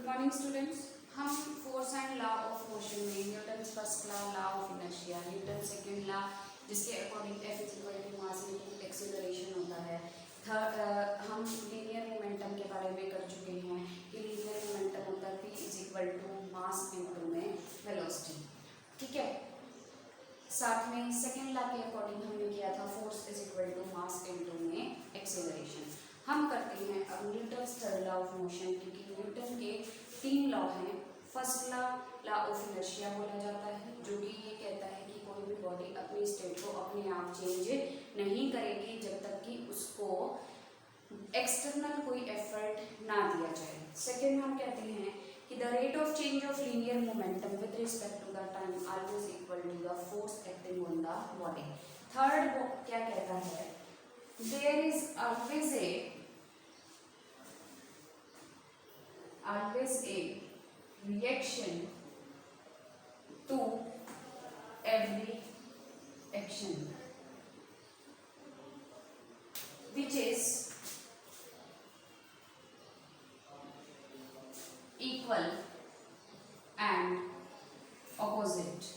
Good morning students. हम force and law of motion में Newton first law of inertia, Newton second law जिसके according F is equal to mass into acceleration होता है। हम linear momentum के बारे में कर चुके हैं कि लीनियर मोमेंटम होता है P is equal to mass into में वेलोसिटी। ठीक है, साथ में सेकंड लॉ के अकॉर्डिंग हमने किया था force is equal to mass into में एक्सीलरेशन। हम करते हैं अब Newton third law of motion, क्योंकि न्यूटन के 3 लॉ हैं। फर्स्ट लॉ ऑफ इनर्शिया बोला जाता है, जो कि ये कहता है कि कोई भी बॉडी अपनी स्टेट को अपने आप चेंज नहीं करेगी जब तक कि उसको एक्सटर्नल कोई एफर्ट ना दिया जाए। सेकेंड हम कहते हैं कि the rate of change of linear momentum with respect to the time always equal to the force acting on the body. Third क्या कहता है, there is always a reaction to every action which is equal and opposite।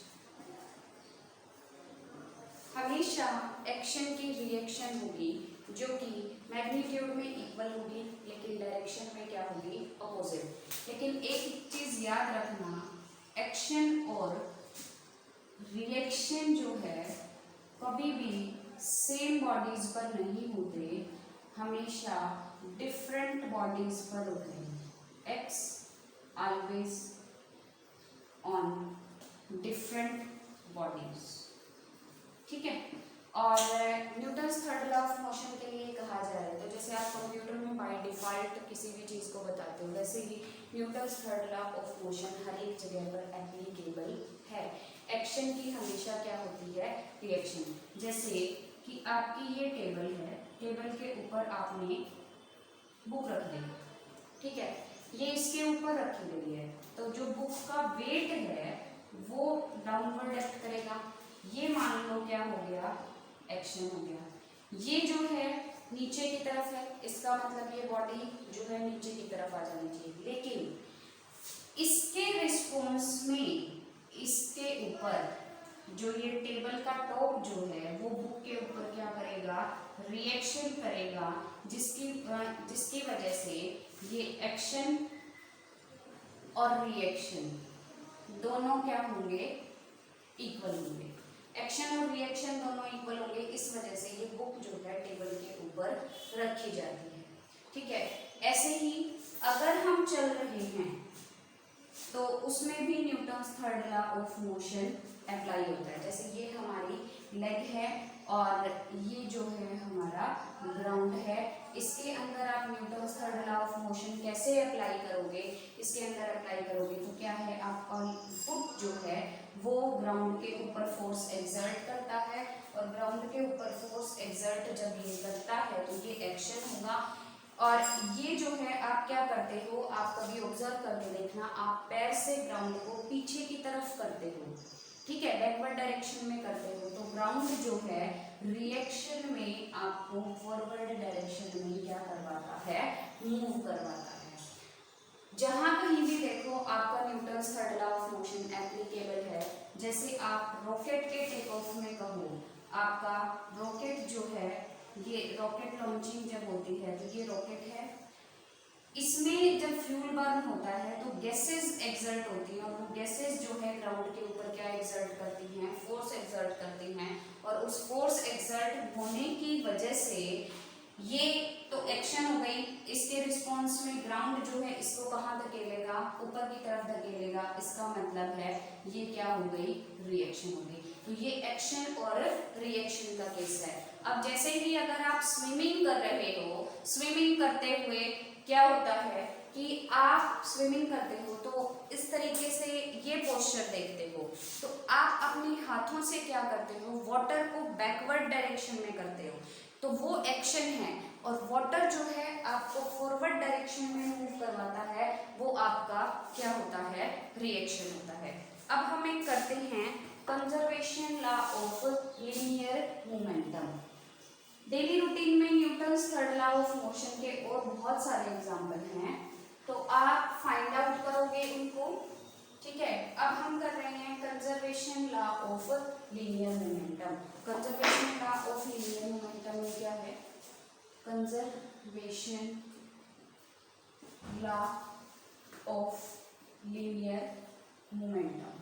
हमेशा action की reaction होगी जो कि magnitude में equal होगी, लेकिन डायरेक्शन में क्या होगी, अपोजिट। लेकिन एक चीज याद रखना, एक्शन और रिएक्शन जो है कभी भी सेम बॉडीज पर नहीं होते, हमेशा डिफरेंट बॉडीज पर होते हैं। X always on different bodies. ठीक है, और Newton's third law of motion के लिए कहा जाए तो जैसे आप कंप्यूटर में बाय डिफॉल्ट किसी भी चीज़ को बताते हो, वैसे ही Newton's third law of motion हर एक जगह पर एप्लीकेबल है। एक्शन की हमेशा क्या होती है, रिएक्शन। जैसे कि आपकी ये टेबल है, टेबल के ऊपर आपने बुक रख दी, ठीक है, ये इसके ऊपर रखी गई है, तो जो बुक का वेट है वो डाउनवर्ड एक्ट करेगा। ये मान लो क्या हो गया, एक्शन हो गया। ये जो है नीचे की तरफ है, इसका मतलब ये बॉडी जो है नीचे की तरफ आ जानी चाहिए, लेकिन इसके रिस्पॉन्स में इसके ऊपर जो ये टेबल का टॉप जो है वो बुक के ऊपर क्या करेगा, रिएक्शन करेगा, जिसकी वजह से ये एक्शन और रिएक्शन दोनों क्या होंगे, इक्वल होंगे। एक्शन और रिएक्शन दोनों इक्वल होंगे, इस वजह से ये बुक जो है टेबल के ऊपर रखी जाती है। ठीक है, ऐसे ही अगर हम चल रहे हैं तो उसमें भी Newton's third law of motion apply होता है। जैसे ये हमारी लेग है और ये जो है हमारा ग्राउंड है, इसके अंदर आप Newton's third law of motion कैसे अप्लाई करोगे, इसके अंदर अप्लाई करोगे तो क्या है, आपका फुट जो है वो ग्राउंड के ऊपर फोर्स एक्सर्ट करता है, और ग्राउंड के ऊपर फोर्स एक्सर्ट जब ये करता है तो ये एक्शन होगा। और ये जो है आप क्या करते हो, आप कभी ऑब्जर्व करके देखना, आप पैर से ग्राउंड को पीछे की तरफ करते हो, ठीक है, बैकवर्ड डायरेक्शन में करते हो, तो ग्राउंड जो है रिएक्शन में आपको फॉरवर्ड डायरेक्शन में क्या करवाता है, मूव करवाता है। जहां कहीं भी देखो आपका Newton's third law of motion applicable है। जैसे आप रॉकेट के टेक ऑफ में कहो, आपका रॉकेट जो है, ये रॉकेट लॉन्चिंग जब होती है तो ये रॉकेट है, इसमें जब फ्यूल बर्न होता है तो गैसेस एक्सर्ट होती हैं, और वो गैसेस जो है ग्राउंड के ऊपर क्या एक्सर्ट करती हैं, फोर्स एक्सर्ट करती हैं, और उस फोर्स एक्सर्ट होने की वजह से ये तो एक्शन हो गई, इसके रिस्पॉन्स में ग्राउंड जो है इसको कहाँ धकेलेगा, ऊपर की तरफ धकेलेगा, इसका मतलब है ये क्या हो गई, रिएक्शन हो गई। तो ये एक्शन और रिएक्शन का केस है। अब जैसे ही अगर आप स्विमिंग कर रहे हो, स्विमिंग करते हुए क्या होता है कि आप स्विमिंग करते हो तो इस तरीके से ये पोस्चर देखते हो, तो आप अपने हाथों से क्या करते हो, वाटर को बैकवर्ड डायरेक्शन में करते हो, तो वो एक्शन है। और वाटर जो है आपको फॉरवर्ड डायरेक्शन में मूव करवाता है, वो आपका क्या होता है, रिएक्शन होता है। अब हम एक करते हैं conservation law of linear momentum. Daily routine में Newton's third law of motion के और बहुत सारे एग्जाम्पल हैं। तो आप फाइंड आउट करोगे उनको, ठीक है। अब हम कर रहे हैं conservation law of linear momentum. Conservation law of linear momentum में क्या है, conservation law of linear momentum.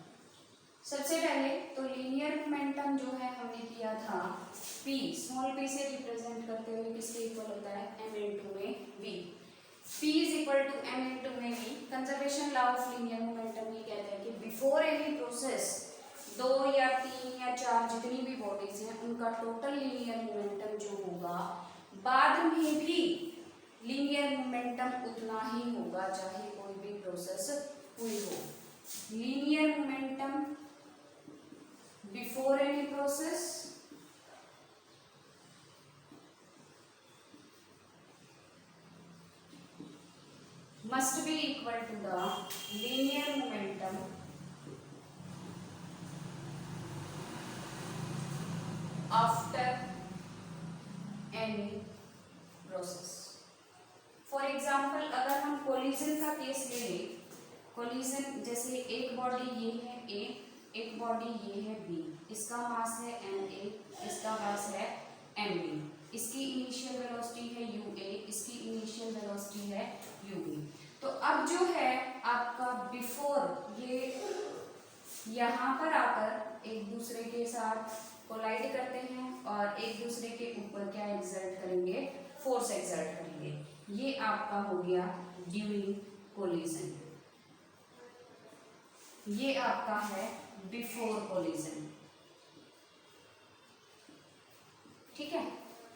सबसे पहले तो लीनियर मोमेंटम जो है हमने किया था p, स्मॉल p से रिप्रेजेंट करते हुए किसके इक्वल होता है, m इनटू में v। p is equal to m into में v। Conservation law of linear momentum ये कहता है कि बिफोर एनी प्रोसेस 2 या 3 या 4 जितनी भी बॉडीज हैं उनका टोटल लीनियर मोमेंटम जो होगा बाद में भी लीनियर मोमेंटम उतना ही होगा चाहे कोई भी प्रोसेस हुई हो। Linear momentum before any process must be equal to the linear momentum after any process। For example अगर हम कोलिजन का केस ले लें, कोलिजन जैसे एक बॉडी ये है ए, एक बॉडी ये है बी, इसका मास है ma, इसका मास है mb, इसकी इनिशियल वेलोसिटी है ua, इसकी इनिशियल वेलोसिटी है ub। तो अब जो है आपका बिफोर ये यहाँ पर आकर एक दूसरे के साथ कोलाइड करते हैं और एक दूसरे के ऊपर क्या एक्सर्ट करेंगे, फोर्स एक्सर्ट करेंगे। ये आपका हो गया ड्यूरिंग कोलिजन, ये आपका है बिफोर कोलिजन, ठीक है।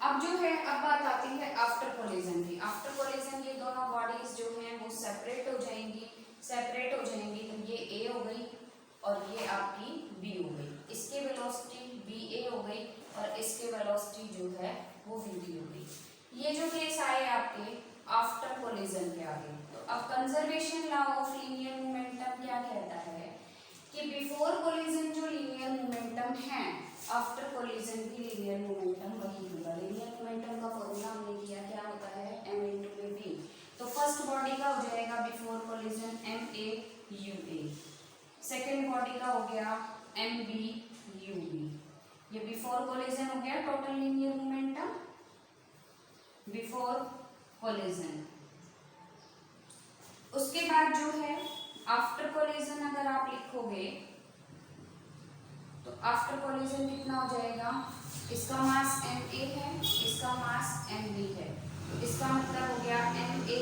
अब जो है अब बात आती है आफ्टर कोलिजन की। आफ्टर कोलिजन ये दोनों बॉडीज जो हैं वो सेपरेट हो जाएंगी, सेपरेट हो जाएंगी तो ये ए हो गई और ये आपकी बी हो गई, इसके वेलोसिटी बी ए हो गई और इसके वेलोसिटी जो है वो वी बी हो गई। ये जो केस आए आपके आफ्टर कोलिजन के आगे। तो अब conservation law of linear momentum क्या कहता है कि बिफोर कोलिजन जो लीनियर मोमेंटम है आफ्टर कोलिजन भी लीनियर मोमेंटम वही होगा। लीनियर मोमेंटम का फॉर्मूला हमने किया, क्या होता है m इनटू में v। तो फर्स्ट बॉडी का हो जाएगा before collision ma ua, second body का हो गया mb ub। ये बिफोर कोलिजन हो गया total linear momentum before collision. उसके बाद जो है आफ्टर कोलिजन अगर आप लिखोगे तो आफ्टर कोलिजन कितना हो जाएगा, इसका मास ma है, इसका मास mb है, तो इसका मतलब हो गया ma ba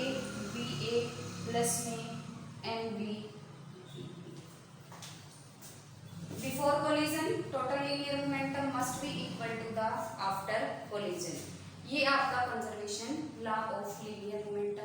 प्लस में mb। Before collision total linear momentum must be equal to the after collision. ये आपका conservation law of linear momentum